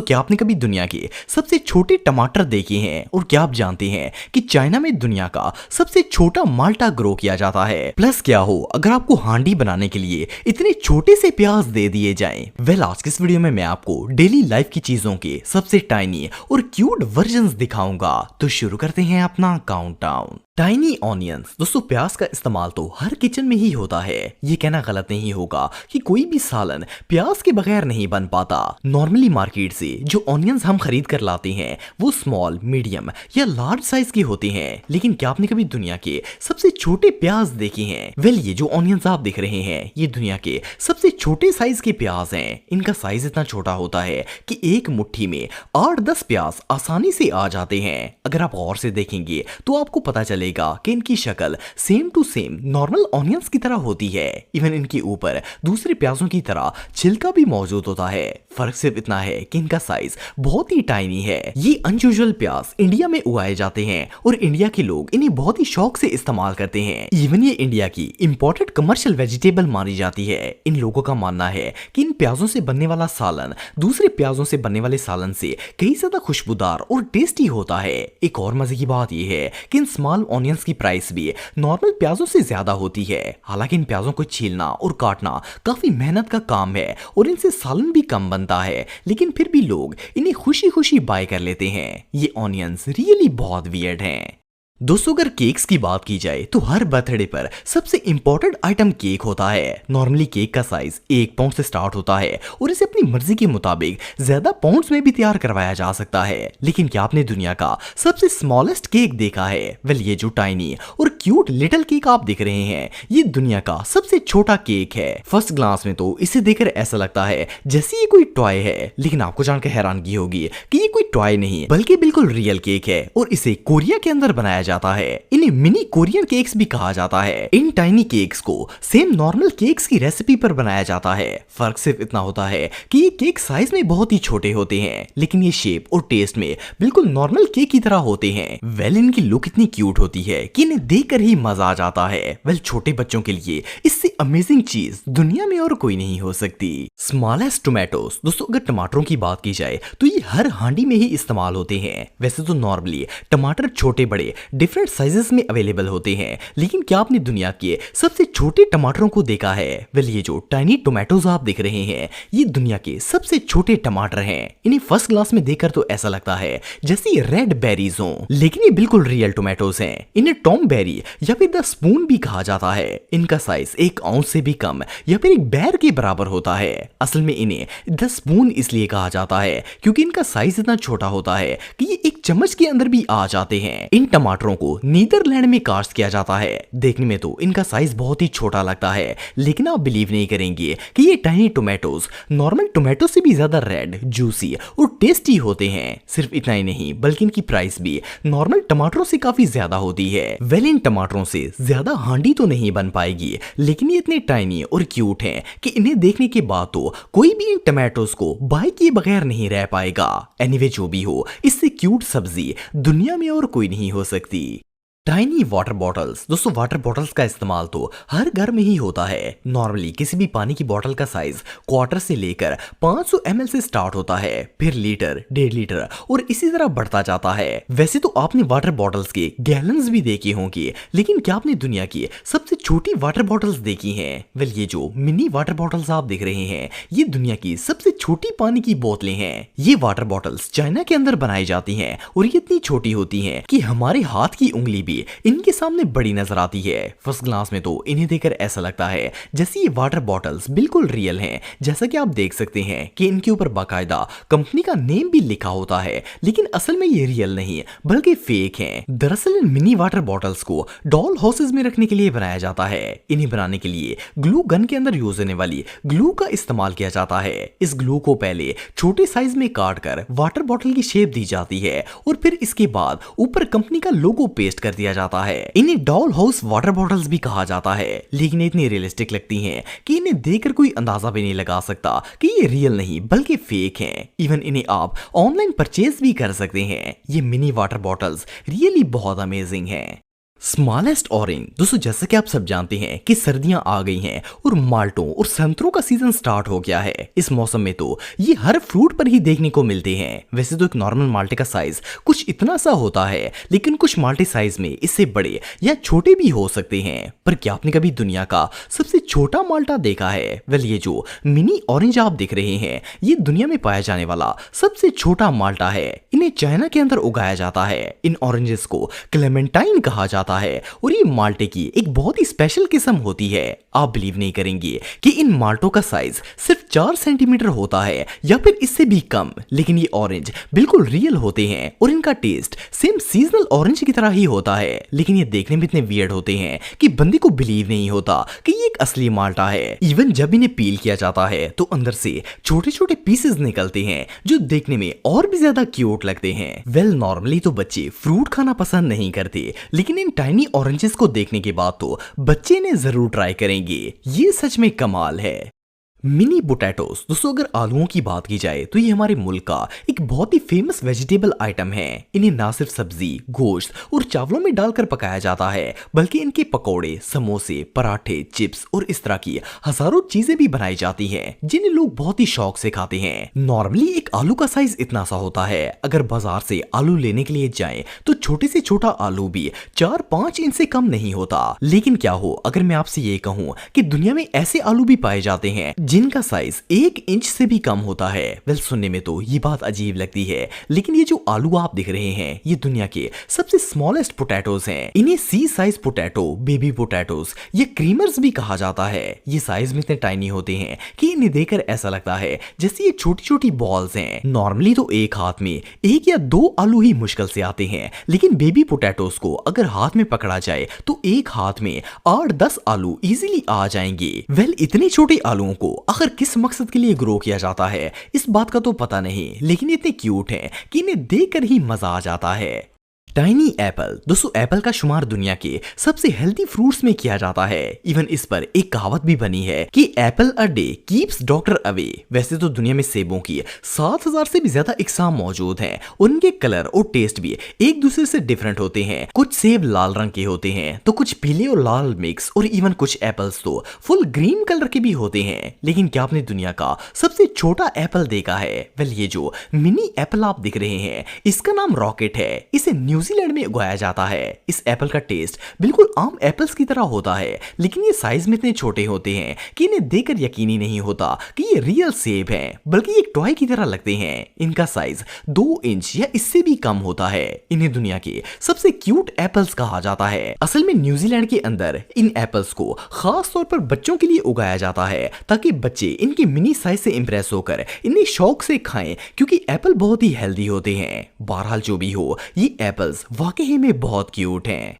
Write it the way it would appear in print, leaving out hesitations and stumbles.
क्या आपने कभी दुनिया के सबसे छोटे टमाटर देखे हैं? और क्या आप जानते हैं कि चाइना में दुनिया का सबसे छोटा माल्टा ग्रो किया जाता है? प्लस क्या हो अगर आपको हांडी बनाने के लिए इतने छोटे से प्याज दे दिए जाएं? आज के इस वीडियो में मैं आपको डेली लाइफ की चीजों के सबसे टाइनी और क्यूट वर्जन्स दिखाऊंगा। तो शुरू करते हैं अपना काउंटडाउन। Tiny onions. दोस्तों प्याज का इस्तेमाल तो हर किचन में ही होता है। ये कहना गलत नहीं होगा कि कोई भी सालन प्याज के बगैर नहीं बन पाता। नॉर्मली मार्केट से जो ऑनियंस हम खरीद कर लाते हैं वो स्मॉल, मीडियम या लार्ज साइज के होते हैं। लेकिन क्या आपने कभी दुनिया के सबसे छोटे प्याज देखे हैं? ये जो ऑनियंस आप देख रहे हैं ये दुनिया के सबसे छोटे साइज के प्याज हैं। इनका साइज इतना छोटा होता है कि एक मुट्ठी में 8-10 प्याज आसानी से आ जाते हैं। अगर आप गौर से देखेंगे तो आपको पता चले कि इनकी शक्ल same to same normal onions की तरह होती है। इवन इनके ऊपर दूसरे प्याजों की तरह छिलका भी मौजूद होता है। फर्क सिर्फ इतना है कि इनका साइज बहुत ही टाइनी है। ये अनयूजुअल प्याज इंडिया में उगाए जाते हैं और इंडिया के लोग इन्हें बहुत ही शौक से इस्तेमाल करते हैं। इवन ये इंडिया की इंपोर्टेड कमर्शियल वेजिटेबल मानी जाती है। इन लोगों का मानना है कि इन प्याजों से बनने वाला सालन दूसरे प्याजों से बनने वाले सालन से कई ज्यादा खुशबूदार और टेस्टी होता है। एक और मजे की बात यह है कि इन स्मॉल ऑनियंस की प्राइस भी नॉर्मल प्याजों से ज्यादा होती है। हालांकि इन प्याजों को छीलना और काटना काफी मेहनत का काम है और इनसे सालन भी कम बनता है, लेकिन फिर भी लोग इन्हें खुशी खुशी बाय कर लेते हैं। ये ऑनियंस रियली बहुत वियर्ड हैं। दोस्तों अगर केक्स की बात की जाए तो हर बर्थडे पर सबसे इंपॉर्टेंट आइटम केक होता है। नॉर्मली केक का साइज 1 पाउंड से स्टार्ट होता है और इसे अपनी मर्जी के मुताबिक ज्यादा पाउंड्स में भी तैयार करवाया जा सकता है। लेकिन क्या आपने दुनिया का सबसे स्मॉलेस्ट केक देखा है? ये जो टाइनी और क्यूट लिटिल केक आप देख रहे हैं ये दुनिया का सबसे छोटा केक है। फर्स्ट ग्लांस में तो इसे देखकर ऐसा लगता है जैसे ये कोई टॉय है, लेकिन आपको जानकर हैरानगी होगी कि ये कोई टॉय नहीं बल्कि बिल्कुल रियल केक है और इसे कोरिया के अंदर बनाया जाता है। इन्हें मिनी कोरियन केक्स भी कहा जाता है। इन टाइनी केक्स को सेम नॉर्मल केक्स की रेसिपी पर बनाया जाता है। फर्क सिर्फ इतना होता है कि ये केक साइज में बहुत ही छोटे होते हैं, लेकिन ये शेप और टेस्ट में बिल्कुल नॉर्मल केक की तरह होते हैं। इनकी लुक इतनी क्यूट होती है कि इन्हें देखकर ही मजा आ जाता है। छोटे बच्चों के लिए इससे अमेजिंग चीज दुनिया में और कोई नहीं हो सकती। Smallest tomatoes. दोस्तों अगर टमाटरों की बात की जाए तो ये हर हांडी में ही इस्तेमाल होते हैं। वैसे तो नॉर्मली टमाटर छोटे बड़े डिफरेंट साइजेस में अवेलेबल होते हैं, लेकिन क्या आपने दुनिया के सबसे छोटे टमाटरों को देखा है? ये जो टाइनी टोमेटोज आप देख रहे हैं ये दुनिया के सबसे छोटे टमाटर हैं। इन्हें फर्स्ट ग्लास में देखकर तो ऐसा लगता है जैसे ये रेड बेरीज हों, लेकिन ये बिल्कुल रियल टोमेटोज हैं। इन्हें टॉम बेरी या फिर द स्पून भी कहा जाता है। इनका साइज 1 आउंस से भी कम या फिर एक बैर के बराबर होता है। असल में इन्हें द स्पून इसलिए कहा जाता है क्योंकि इनका साइज इतना छोटा होता है कि ये एक चम्मच के अंदर भी आ जाते हैं। इन टमाटरों को नीदरलैंड में कास्ट किया जाता है। देखने में तो इनका साइज बहुत ही छोटा लगता है, लेकिन आप बिलीव नहीं करेंगे कि ये टाइनी टोमेटोज नॉर्मल टोमेटो से भी ज्यादा रेड, जूसी और टेस्टी होते हैं। सिर्फ इतना ही नहीं बल्कि इनकी प्राइस भी नॉर्मल टमाटरों से काफी ज्यादा होती है। इन टमाटरों से ज्यादा हांडी तो नहीं बन पाएगी, लेकिन ये इतने टाइनी और क्यूट हैं कि इन्हें देखने के बाद तो कोई भी इन टमाटोज को बाय किए बगैर नहीं रह पाएगा। एनीवे जो भी हो, इससे क्यूट सब्जी दुनिया में और कोई नहीं हो सकती। Tiny water bottles. दोस्तों वाटर बॉटल्स का इस्तेमाल तो हर घर में ही होता है। नॉर्मली किसी भी पानी की बोतल का साइज क्वार्टर से लेकर 500 ml से स्टार्ट होता है, फिर लीटर, 1.5 लीटर और इसी तरह बढ़ता जाता है। वैसे तो आपने वाटर बॉटल्स के गैलन्स भी देखे होंगे, लेकिन क्या आपने दुनिया की सबसे छोटी वाटर बॉटल्स देखी हैं? ये जो मिनी वाटर बॉटल्स आप देख रहे हैं ये दुनिया की सबसे छोटी पानी की बोतलें हैं। ये वाटर बॉटल्स चाइना के अंदर बनाई जाती हैं और ये इतनी छोटी होती हैं कि हमारे हाथ की उंगली भी इनके सामने बड़ी नजर आती है। फर्स्ट ग्लास में तो इन्हें देखकर ऐसा लगता है जैसे ये वाटर बॉटल्स बिल्कुल रियल हैं। जैसा कि आप देख सकते हैं कि इनके ऊपर बाकायदा कंपनी का नेम भी लिखा होता है, लेकिन असल में ये रियल नहीं बल्कि फेक हैं। दरअसल इन मिनी वाटर बॉटल्स को डॉल हाउसेज में रखने के लिए बनाया जाता है। इन्हें बनाने के लिए ग्लू गन के अंदर यूज होने वाली ग्लू का इस्तेमाल किया जाता है। इस ग्लू को पहले छोटे साइज में काट कर वाटर बॉटल की शेप दी जाती है और फिर इसके बाद ऊपर कंपनी का लोगो पेस्ट कर दिया जाता है। इन्हें डॉल हाउस वाटर बॉटल्स भी कहा जाता है, लेकिन इतनी रियलिस्टिक लगती हैं कि इन्हें देखकर कोई अंदाजा भी नहीं लगा सकता कि ये रियल नहीं बल्कि फेक हैं। इवन इन्हें आप ऑनलाइन परचेज भी कर सकते हैं। ये मिनी वाटर बॉटल्स रियली बहुत अमेजिंग हैं। स्मॉलेस्ट ऑरेंज दोस्तों, जैसा कि आप सब जानते हैं कि सर्दियां आ गई हैं और माल्टों और संतरों का सीजन स्टार्ट हो गया है। इस मौसम में तो ये हर फ्रूट पर ही देखने को मिलते हैं। वैसे तो एक नॉर्मल माल्टे का साइज कुछ इतना सा होता है, लेकिन कुछ माल्टे साइज में इससे बड़े या छोटे भी हो सकते हैं। पर क्या आपने कभी दुनिया का सबसे छोटा माल्टा देखा है? वेल, ये जो मिनी ऑरेंज आप देख रहे हैं, ये दुनिया में पाया जाने वाला सबसे छोटा माल्टा है। इन्हें चाइना के अंदर उगाया जाता है। इन ऑरेंजेस को क्लेमेंटाइन कहा जाता है और ये माल्टे की एक बहुत ही स्पेशल किस्म होती है। आप बिलीव नहीं करेंगे कि इन माल्टों का साइज सिर्फ 4 सेंटीमीटर होता है या फिर इससे भी कम, लेकिन ये ऑरेंज बिल्कुल रियल होते हैं और इनका टेस्ट सेम सीजनल ऑरेंज की तरह ही होता है। लेकिन ये देखने में इतने वियर्ड होते हैं कि बंदे को बिलीव नहीं होता कि ये एक असली माल्टा है। इवन जब इन्हें पील किया जाता है तो अंदर से छोटे छोटे पीसेस निकलते हैं जो देखने में और भी ज्यादा क्यूट लगते हैं। वेल, नॉर्मली तो बच्चे फ्रूट खाना पसंद नहीं करते, लेकिन इन टाइनी ऑरेंजेस को देखने के बाद तो बच्चे इन्हें जरूर ट्राई करेंगे। ये सच में कमाल है। मिनी पोटैटोस दोस्तों, अगर आलूओं की बात की जाए तो ये हमारे मुल्क का एक बहुत ही फेमस वेजिटेबल आइटम है। इन्हें ना सिर्फ सब्जी, गोश्त और चावलों में डालकर पकाया जाता है, बल्कि इनके पकोड़े, समोसे, पराठे, चिप्स और इस तरह की हजारों चीजें भी बनाई जाती हैं, जिन्हें लोग बहुत ही शौक से खाते हैं। नॉर्मली एक आलू का साइज इतना सा होता है। अगर बाजार से आलू लेने के लिए जाएं तो छोटे से छोटा आलू भी 4-5 इंच से कम नहीं होता। लेकिन क्या हो अगर मैं आपसे ये कहूं कि दुनिया में ऐसे आलू भी पाए जाते हैं जिनका साइज 1 इंच से भी कम होता है। वेल, सुनने में तो ये बात अजीब लगती है, लेकिन ये जो आलू आप दिख रहे हैं, ये दुनिया के सबसे स्मॉलेस्ट पोटैटोज हैं। इन्हें सी साइज पोटैटो, बेबी पोटैटोज या क्रीमर्स भी कहा जाता है। ये साइज में इतने टाइनी होते हैं कि इन्हें देखकर ऐसा लगता है जैसे ये छोटी छोटी बॉल्स हैं। नॉर्मली तो एक हाथ में 1 या 2 आलू ही मुश्किल से आते हैं, लेकिन बेबी पोटैटोज को अगर हाथ में पकड़ा जाए तो एक हाथ में 8-10 आलू इजीली आ जाएंगे। वेल, इतने छोटे आलूओं को आखिर किस मकसद के लिए ग्रो किया जाता है, इस बात का तो पता नहीं, लेकिन इतने क्यूट हैं कि इन्हें देखकर ही मजा आ जाता है। टाइनी एप्पल दोस्तों, एप्पल का शुमार दुनिया के सबसे हेल्दी फ्रूट्स में किया जाता है। इवन इस पर एक कहावत भी बनी है कि Apple a day keeps doctor away. वैसे तो दुनिया में सेबों की 7000 से भी ज्यादा इकसाम मौजूद हैं। उनके कलर और टेस्ट भी एक दूसरे से डिफरेंट होते हैं। कुछ सेब लाल रंग के होते हैं तो कुछ पीले और लाल मिक्स, और इवन कुछ एप्पल्स तो फुल ग्रीन कलर के भी होते हैं। लेकिन क्या आपने दुनिया का सबसे छोटा एप्पल देखा है? वेल, ये जो मिनी एप्पल आप दिख रहे हैं, इसका नाम रॉकेट है। इसे न्यूजीलैंड में उगाया जाता है। इस एप्पल का टेस्ट बिल्कुल आम एप्पल्स की तरह होता है, लेकिन ये साइज में इतने छोटे होते हैं कि इन्हें देखकर यकीन ही नहीं होता कि ये रियल सेब हैं, बल्कि एक टॉय की तरह लगते हैं। इनका साइज 2 इंच या इससे भी कम होता है। इन्हें दुनिया के सबसे क्यूट एप्पल्स कहा जाता है। असल में न्यूजीलैंड के अंदर इन एप्पल्स को खास तौर पर बच्चों के लिए उगाया जाता है, ताकि बच्चे इनके मिनी साइज से इंप्रेस होकर इन्हें शौक से खाएं, क्योंकि एप्पल बहुत ही हेल्दी होते हैं। बहरहाल जो भी हो, ये एप्पल्स वाकई में बहुत क्यूट हैं।